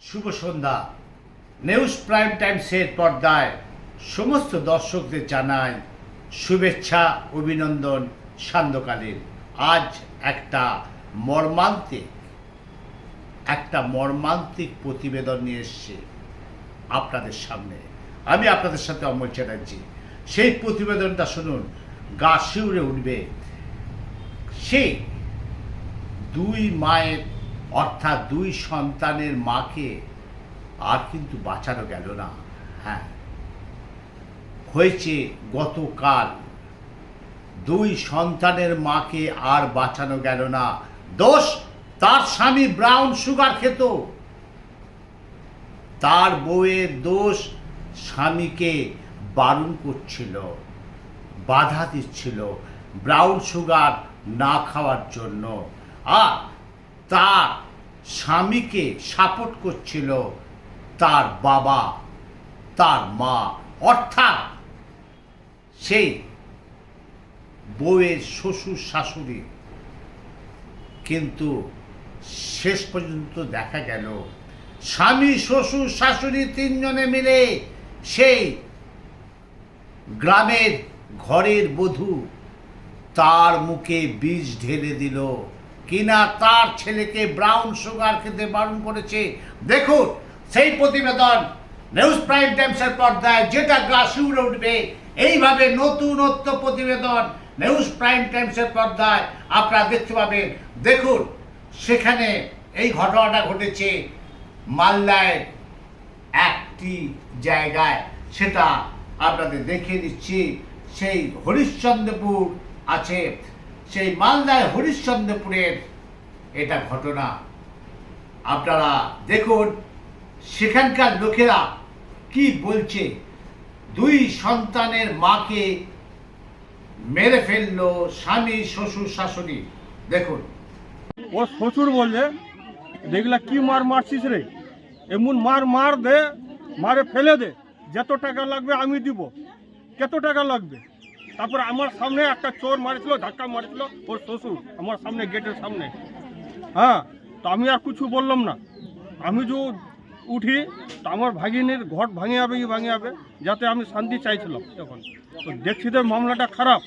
শুভ সন্ধ্যা। News prime টাইমসের পর্দায় সমস্ত দর্শকদের জানাই শুভেচ্ছা, অভিনন্দন সান্ধ্যকালীন। আজ একটা মর্মান্তিক প্রতিবেদন নিয়ে এসেছি আপনাদের সামনে। আমি আপনাদের সাথে অমল চ্যাটার্জি। সেই প্রতিবেদনটা শুনুন, গা শিউরে উঠবে। সেই দুই মায়ের অর্থাৎ দুই সন্তানের মাকে আর কিন্তু বাঁচানো গেল না। হ্যাঁ, হয়েছে গতকাল। দুই সন্তানের মাকে আর বাঁচানো গেল না। দোষ তার স্বামী ব্রাউন সুগার খেত। তার বউয়ের দোষ, স্বামীকে বারণ করছিল, বাধা দিচ্ছিল ব্রাউন সুগার না খাওয়ার জন্য। আর তার স্বামীকে সাপোর্ট করছিল তার বাবা, তার মা, অর্থাৎ সেই বউয়ের শ্বশুর শাশুড়ি। কিন্তু শেষ পর্যন্ত দেখা গেল স্বামী, শ্বশুর, শাশুড়ি তিনজনে মিলে সেই গ্রামের ঘরের বধূ তার মুখে বিষ ঢেলে দিল, কিনা তার ছেলেকে ব্রাউন সুগার খেতে বারণ করেছে। দেখুন সেই প্রতিবেদন নিউজ প্রাইম টাইমসের পর্দায়, যেটা গা শিউরে উঠবে। এইভাবে নতুনত্ব প্রতিবেদন নিউজ প্রাইম টাইমসের পর্দায় আপনারা দেখতে পাবেন। দেখুন, সেখানে এই ঘটনাটা ঘটেছে মালদায় একটি জায়গায়, সেটা আপনাদের দেখিয়ে দিচ্ছি। সেই হরিশ্চন্দ্রপুর আছে, সেই মালদায় হরিশ্চন্দ্রপুরের এটা ঘটনা। আপনারা দেখুন সেখানকার লোকেরা কি বলছে। দুই সন্তানের মাকে মেরে ফেললো স্বামী, শ্বশুর, শাশুড়ি। দেখুন, ও শ্বশুর বললে, দেখলা কি মারছিস রে, এমন মার দে, মারে ফেলে দে, যত টাকা লাগবে আমি দিব, কত টাকা লাগবে। তারপর আমার সামনে একটা চোর মারিছিল, ধাক্কা মারিছিল ওর শ্বশুর আমার সামনে, গেটের সামনে। হ্যাঁ, তো আমি আর কিছু বললাম না। আমি যে উঠি, তো আমার ভাগিনীর ঘট ভাঙে যাবে, যাতে আমি শান্তি চাইছিলাম। তখন তো দেখছি তো মামলাটা খারাপ।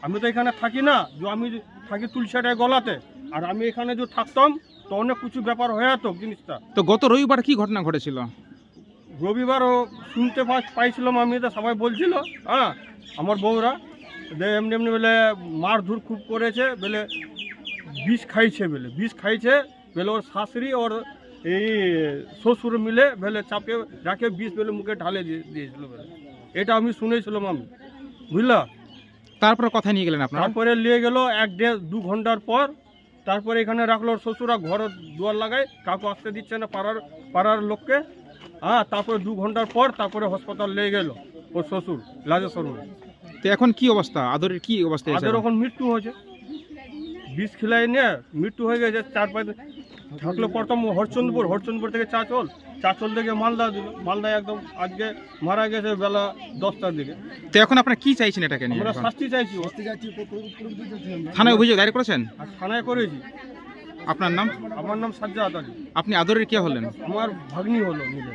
আমি তো এখানে থাকি না, যে আমি থাকি তুলসাটায় গলাতে, আর আমি এখানে যে থাকতাম তো অনেক কিছু ব্যাপার হয়ে যেত জিনিসটা। তো গত রবিবার কি ঘটনা ঘটেছিল? রবিবারও শুনতে পাইছিলাম, আমি তো সবাই বলছিল, হ্যাঁ আমার বউরা এমনি বলে মারধর খুব করেছে, বলে বিষ খাইছে বলে ওর শাশুড়ি ওর এই শ্বশুর মিলে বলে চাপে রাখে বিষ বলে মুখে ঢালে দিয়েছিল বলে। এটা আমি শুনেছিলাম আমি, বুঝলা। তারপরে কথা নিয়ে গেলেন আপনারা? তারপরে নিয়ে গেল 1-1.5-2 ঘন্টার পর। তারপরে এখানে রাখলো ওর শ্বশুরা, ঘর দুয়ার লাগায়, কাউকে আসতে দিচ্ছে না পাড়ার লোককে। হ্যাঁ, তারপরে 2 ঘন্টার পর তারপরে হাসপাতাল নিয়ে গেল ওর শ্বশুর, লাজেশ্বর। তো এখন কি অবস্থা আদরের? কি অবস্থা? আদর এখন মৃত্যু হয়েছে, বিষ খিলাই নিয়ে মৃত্যু হয়ে গেছে। 4-5 থাকলে প্রথম হরচন্দপুর থেকে চাচল থেকে মালদা দিল। মালদায় একদম আজকে মারা গেছে বেলা 10টার দিকে। তো এখন আপনারা কি চাইছেন এটাকে নিয়ে? আমরা শাস্তি চাইছি। থানায় অভিযোগ দায়ের করেছেন? আর থানায় করেছি। আপনার নাম? আমার নাম সাজ্জাদ আলী। আপনি আদরের কে হলেন? আমার ভাগ্নি হলো মিলে।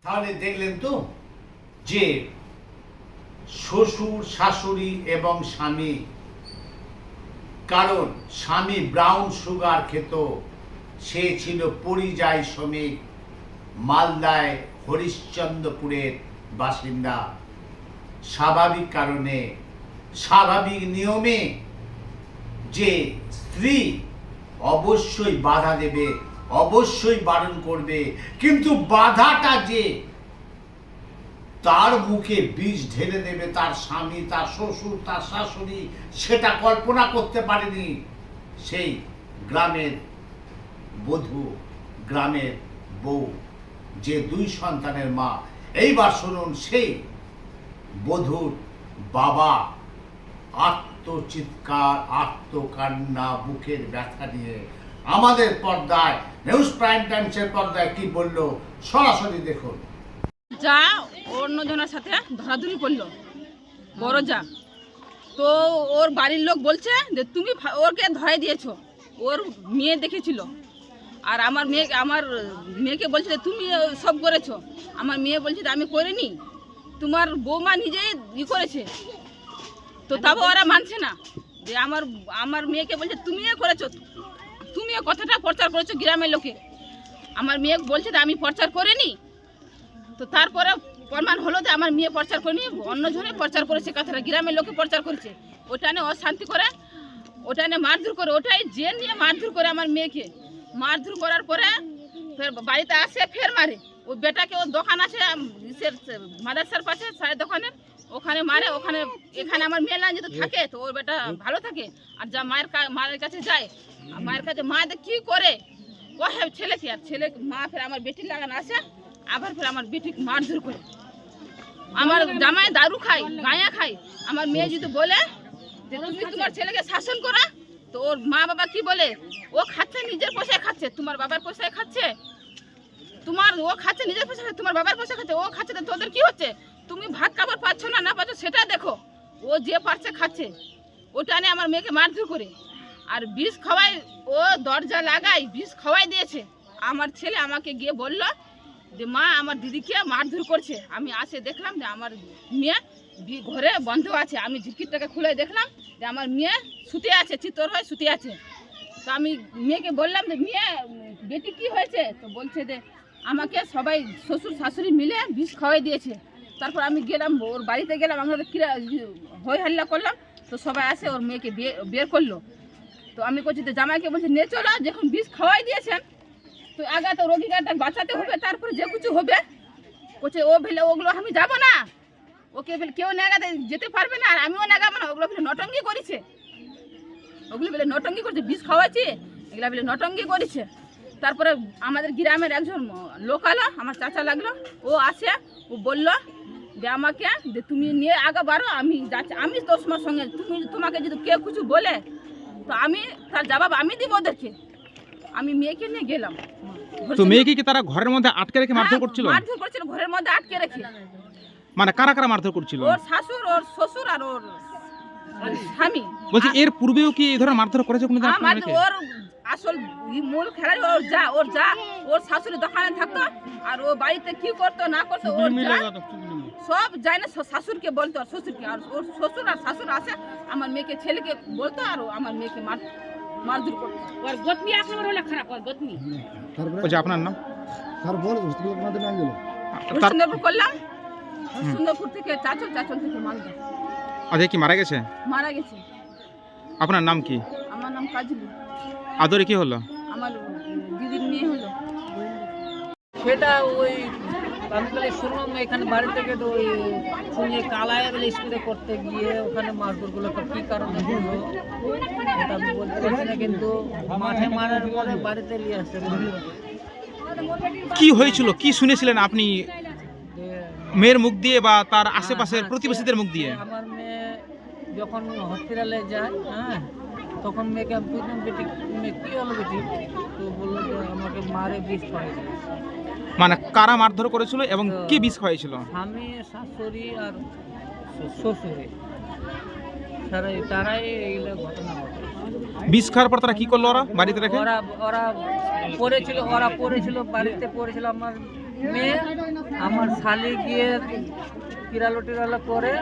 তাহলে দেখলেন তো যে শ্বশুর, শাশুড়ি এবং স্বামী, কারণ স্বামী ব্রাউন সুগার খেত, সে ছিল পরিযায়ী শ্রমিক, মালদায় হরিশ্চন্দ্রপুরের বাসিন্দা। স্বাভাবিক কারণে, স্বাভাবিক নিয়মে যে স্ত্রী অবশ্যই বাধা দেবে, অবশ্যই বারণ করবে, কিন্তু বাধাটা যে তার মুখে বিষ ঢেলে দেবে তার স্বামী, তার শ্বশুর, তার শাশুড়ি, সেটা কল্পনা করতে পারেনি সেই গ্রামের বধূ, গ্রামের বউ, যে দুই সন্তানের মা। এইবার শুনুন সেই বধূর বাবা আত্মচিৎকার, আত্মকান্না, বুকের ব্যথা নিয়ে আমাদের পর্দায়, নিউজ প্রাইম টাইমসের পর্দায় কি বললো সরাসরি দেখুন। যা অন্যজনের সাথে ধরাধরি করলো, বড় যা। তো ওর বাড়ির লোক বলছে যে তুমি ওকে ধরে দিয়েছো, ওর মেয়ে দেখেছিল। আর আমার মেয়েকে বলছে যে তুমি সব করেছো। আমার মেয়ে বলছে যে আমি করিনি, তোমার বৌমা নিজেই করেছে। তো তাও ওরা মানছে না, যে আমার মেয়েকে বলছে তুমিও করেছো, তুমিও কথাটা প্রচার করেছো গ্রামের লোকে। আমার মেয়ে বলছে যে আমি প্রচার করিনি। তো তারপরে প্রমাণ হলো যে আমার মেয়ে প্রচার করেনি, অন্যজনে প্রচার করেছে কথাটা, গ্রামের লোকে প্রচার করেছে। ওটা নিয়ে অশান্তি করে, ওটা নিয়ে মারধর করে, ওটাই যে নিয়ে মারধর করে আমার মেয়েকে। মারধর করার পরে ফের বাড়িতে আসে, ফের মারে। ওই বেটাকে, ওর দোকান আছে মাদ্রাসার পাশে চায়ের দোকানের, ওখানে মারে। এখানে আমার মেয়ে লাইন যেতে থাকে, তো ওর বেটা ভালো থাকে। আর যা মায়ের কাছে যায়, মায়ের কাছে মায়েদের কি করে কহে ছেলেকে, আর ছেলে মা ফের আমার বেটির লাগান আসে, আবার ফের আমার বেটি মারধর করে। আমার জামাই দারু খায়, গাঁয়া খায়। আমার মেয়ে যদি বলে যে তুমি তোমার ছেলেকে শাসন করা, তো ওর মা বাবা কি বলে, ও খাচ্ছে নিজের পয়সায় খাচ্ছে, তোমার বাবার পয়সায় খাচ্ছে। ও খাচ্ছে নিজের পয়সায়, তোমার বাবার পয়সা খাচ্ছে। ও খাচ্ছে, তো তোদের কি হচ্ছে? তুমি ভাত খাবার পাচ্ছ না পাচ্ছ সেটা দেখো। ও যে পারছে খাচ্ছে, ওটা নিয়ে আমার মেয়েকে মারধর করে। আর বিষ খাওয়াই, ও দরজা লাগাই বিষ খাওয়াই দিয়েছে। আমার ছেলে আমাকে গিয়ে বলল যে মা আমার দিদিকে মারধর করছে। আমি আসে দেখলাম যে আমার মেয়ে ঘরে বন্ধ আছে। আমি ঝিকিরটাকে খুলে দেখলাম যে আমার মেয়ে শুতে আছে, চিত্তর হয়ে শুতে আছে। তো আমি মেয়েকে বললাম যে মেয়ে বেটি কি হয়েছে? তো বলছে যে আমাকে সবাই শ্বশুর শাশুড়ি মিলে বিষ খাওয়াই দিয়েছে। তারপর আমি গেলাম ওর বাড়িতে গেলাম, আমরা হই হাল্লা করলাম। তো সবাই আসে, ওর মেয়েকে বের করলো। তো আমি বলছি যে জামাইকে বলছি নিয়ে চলো, যখন বিষ খাওয়াই দিয়েছেন তো আগে তো রোগীটা বাঁচাতে হবে, তারপরে যে কিছু হবে। বলছে ও ভেলে ওগুলো আমি যাবো না, ওকে ভেলে কেউ নেগাতে যেতে পারবে না, আর আমিও নেগাবো না। ওগুলো ভেলে নটঙ্গি করেছে, ওগুলো ভেলে নটঙ্গি করেছে, বিষ খাওয়াইছে, এগুলা ভেলে নটঙ্গি করেছে। তারপরে আমাদের গ্রামের একজন লোক আলো, আমার চাচা লাগলো, ও আসে, ও বললো যে আমাকে যে তুমি নিয়ে আগে বাড়ো, আমি যাচ্ছি, আমি তোমার সঙ্গে, তোমাকে যদি কেউ কিছু বলে তো আমি তার জবাব আমি দিব ওদেরকে। আমি মেয়েকে নিয়ে গেলাম। তো মেয়েকে কি তারা ঘরের মধ্যে আটকে রেখে মারধর করছিল? মারধর করছিল ঘরের মধ্যে আটকে রেখে। মানে কারা কারা মারধর করছিল? ওর শাশুড়, ওর শ্বশুর আর ওর স্বামী। বলছি এর পূর্বেও কি এই ধরনের মারধর করেছে কোনোদিন আপনার মেয়েকে? ওর আসল মূল খেলাড়ি ওর শাশুড়ি দোকানে থাকতো, আর ও বাড়িতে কি করতো না করতো ওর সব যায় না। শাশুড়কে বলতো আর শ্বশুরকে, আর ওর শ্বশুর আর শাশুড় আসে আমার মেয়েকে, ছেলেকে বলতো, আর আমার মেয়েকে মারধর করতো। ওর গতনি একেবারে হলে খারাপ, ওর গতনি। বলছি আপনার নাম? সুন্দরপুর করলাম, সুন্দরপুর থেকে চাচল থেকে মালদা। আজকে কি মারা গেছে? মারা গেছে। আপনার নাম কি? আমার নাম কাজলি। আদরে কি হলো? আমার দিদির মেয়ে হলো। সেটা ওই আমি তাহলে শুনলাম এখানে বাড়ি থেকে তো ওই শুনে কালায় বলে স্প্রে করতে গিয়ে ওখানে মাছগুলো কী কারণে হলো এটা আমি বলতে পারছি না, কিন্তু মাঠে মারার পরে বাড়িতে নিয়ে আসছে। কি হয়েছিল, কি শুনেছিলেন আপনি মেয়ের মুখ দিয়ে বা তার আশেপাশের প্রতিবেশীদের মুখ দিয়ে? আমার মেয়ে যখন হসপিটালে যায়, হ্যাঁ, তখন মেয়েকে আমি বুঝলাম বেটি মেয়ে কী হলো বেটি, তো বললো যে আমাকে মারে বিষ খাওয়াই দিয়েছে। মানে কারা মারধর করেছিল এবং কি বিষ খাওয়াইছিল? স্বামী, শাশুড়ি আর শ্বশুরে, তারাই এইগুলো ঘটনা ঘটে। বিষ খাওয়ার পর তারা কি করলো ওরা বাড়িতে রেখে? ওরা পড়েছিল বাড়িতে পড়েছিল। আমার মেয়ে, আমার শালি গিয়ে কিরালো করে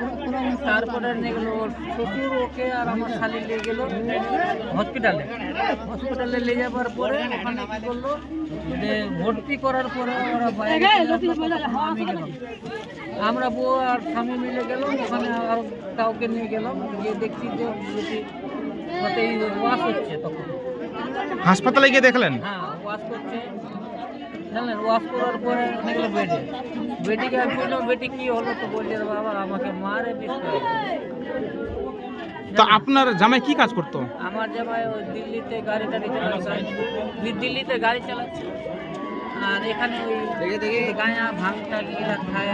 তারপরে নিয়ে গেলো ওর শ্বশুর, ওকে আর আমার শালি নিয়ে গেলো হসপিটালে নিয়ে যাবার পরে ওখানে কী করলো যে ভর্তি করার পরে ওরা বাইরে আমি গেলাম, আমরা বউ আর স্বামী মিলে গেলাম ওখানে, আর কাউকে নিয়ে গেলাম, গিয়ে দেখছি যে এই ওয়াশ হচ্ছে। তখন হাসপাতালে গিয়ে দেখলেন? হ্যাঁ, ওয়াশ করছে, জানলেন, ওয়াশ করার পরে নিয়ে বেটিকে আমি বললাম বেটি কী হলো, তো বলছে বাবা আমাকে মারে বিষ খাওয়াইছে। তো আপনার জামাই কি কাজ করতো? আমার জামাই ওই দিল্লিতে গাড়ি চালাচ্ছে। আর এখানে ওই গাঁয়া ভাঙটা এরা খায়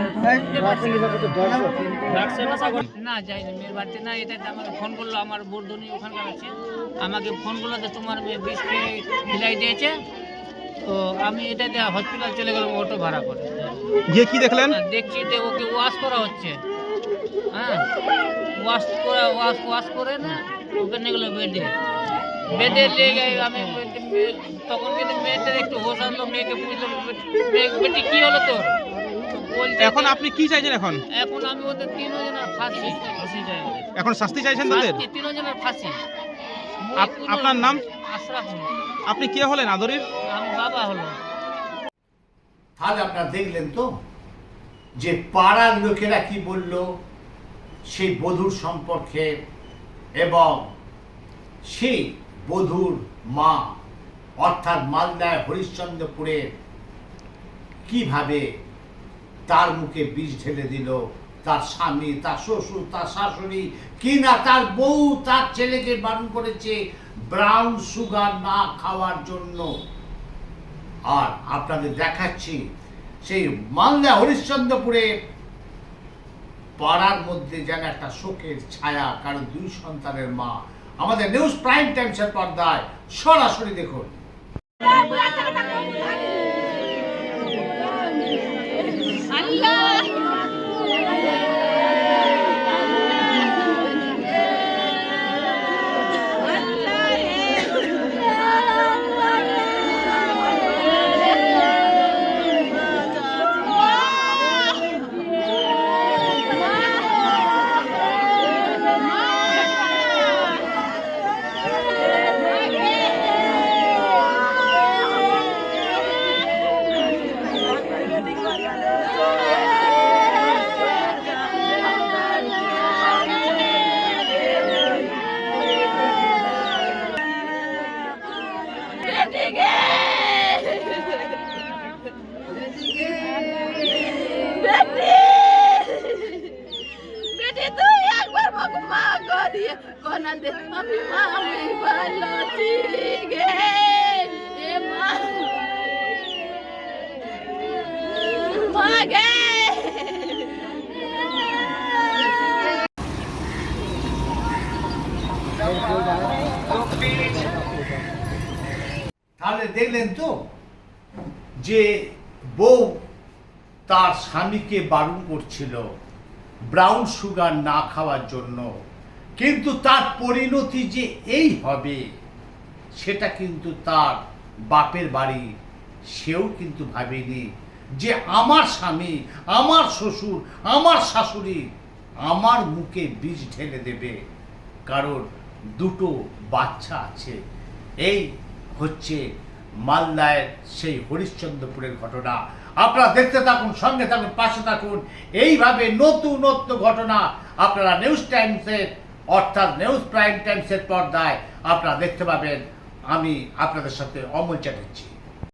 না যাইনি মেয়ের বাড়িতে না। এটা আমাকে ফোন করলো, আমার বর্ধনী ওখানকার আছে, আমাকে ফোন করলো যে তোমার মেয়ে বিষকে ফিলাই দিয়েছে। তো আমি এটাতে হসপিটাল চলে গেলাম অটো ভাড়া করে। গিয়ে কি দেখলেন? দেখছি যে ওকে ওয়াশ করা হচ্ছে, হ্যাঁ ওয়াশ করে না ওকে নিয়ে গেলো বেডে নিয়ে গিয়ে আমি তখন কিন্তু মেয়েটার একটু হোশ আসলো, মেয়েকে বুঝলো বেটি কি হলো তোর। এখন আপনি কি চাইছেন? এখন এখন আমি ওদের তিনজনের ফাঁসি চাই। এখন শাস্তি চাইছেন তাদের? তিনজনের ফাঁসি। আপনার নাম? আশরাফ। আপনি কে হলেন আদরির? আমি বাবা হলো। তাহলে আপনারা দেখলেন তো যে পাড়ার লোকেরা কি বলল সেই বধূর সম্পর্কে, এবং সেই বধূর মা অর্থাৎ মালদায় হরিশ্চন্দ্রপুরের কিভাবে তার মুখে বিষ ঢেলে দিল তার স্বামী, তার শ্বশুর, তার শাশুড়ি, কি না তার বউ তার ছেলেকে বারণ করেছে ব্রাউন সুগার না খাওয়ার জন্য। আর আপনাদের দেখাচ্ছি সেই মালদা হরিশ্চন্দ্রপুরে পাড়ার মধ্যে যেন একটা শোকের ছায়া, কারণ 2 সন্তানের মা। আমাদের নিউজ প্রাইম টাইমসের পর্দায় সরাসরি দেখুন। বেটি তুই একবার বাবু মা করিয়ে কোনা দে আমি মা আমি ভালো আছি গে এ মা মা গে। তাহলে দেখলেন তো যে বউ তার স্বামীকে বারণ করছিল ব্রাউন সুগার না খাওয়ার জন্য, কিন্তু তার পরিণতি যে এই হবে সেটা কিন্তু তার বাপের বাড়ি সেও কিন্তু ভাবেনি যে আমার স্বামী, আমার শ্বশুর, আমার শাশুড়ি আমার মুখে বিষ ঢেলে দেবে, কারণ 2টো বাচ্চা আছে। এই হচ্ছে মালদায় সেই হরিশ্চন্দ্রপুরের ঘটনা। আপনারা দেখতে থাকুন, সঙ্গে থাকুন, পাশে থাকুন। এইভাবে নতুন নতুন ঘটনা আপনারা নিউজ টাইমসের অর্থাৎ নিউজ প্রাইম টাইমসের পর্দায় আপনারা দেখতে পাবেন। আমি আপনাদের সাথে অমল চ্যাটার্জি।